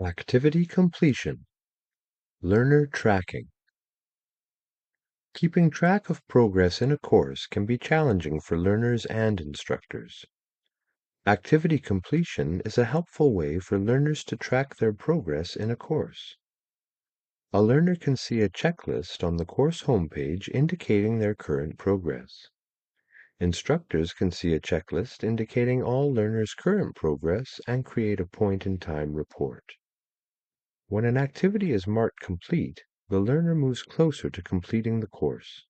Activity completion, learner tracking. Keeping track of progress in a course can be challenging for learners and instructors. Activity completion is a helpful way for learners to track their progress in a course. A learner can see a checklist on the course homepage indicating their current progress. Instructors can see a checklist indicating all learners' current progress and create a point-in-time report. When an activity is marked complete, the learner moves closer to completing the course.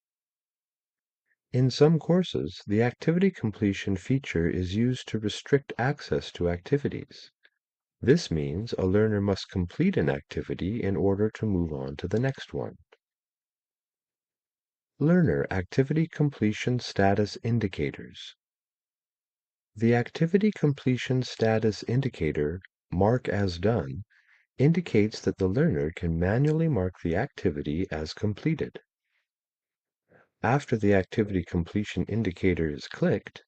In some courses, the activity completion feature is used to restrict access to activities. This means a learner must complete an activity in order to move on to the next one. Learner activity completion status indicators. The activity completion status indicator, Mark as Done, indicates that the learner can manually mark the activity as completed. After the activity completion indicator is clicked,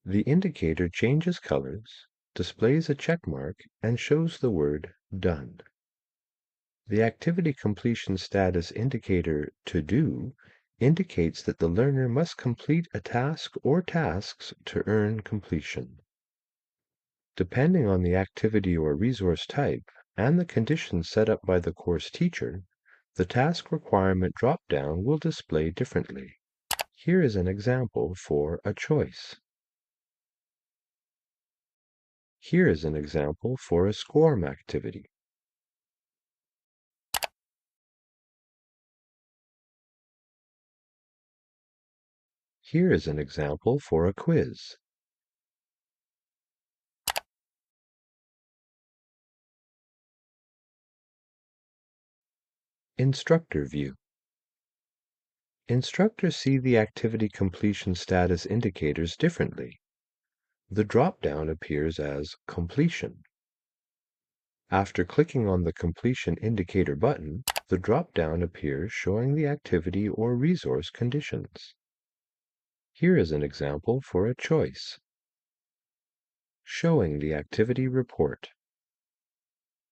the indicator changes colors, displays a check mark, and shows the word Done. The activity completion status indicator To Do indicates that the learner must complete a task or tasks to earn completion. Depending on the activity or resource type and the conditions set up by the course teacher, the task requirement drop-down will display differently. Here is an example for a choice. Here is an example for a SCORM activity. Here is an example for a quiz. Instructor view. Instructors see the activity completion status indicators differently. The drop-down appears as Completion. After clicking on the Completion Indicator button, the drop-down appears showing the activity or resource conditions. Here is an example for a choice. Showing the activity report.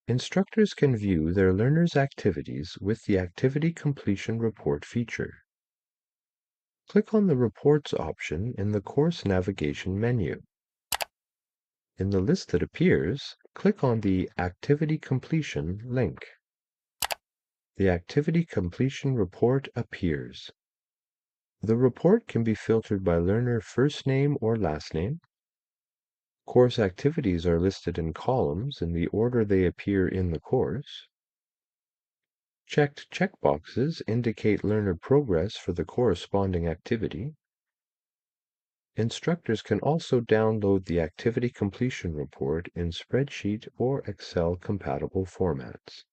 Instructors can view their learners' activities with the Activity Completion Report feature. Click on the Reports option in the Course Navigation menu. In the list that appears, click on the Activity Completion link. The Activity Completion Report appears. The report can be filtered by learner first name or last name. Course activities are listed in columns in the order they appear in the course. Checked checkboxes indicate learner progress for the corresponding activity. Instructors can also download the activity completion report in spreadsheet or Excel compatible formats.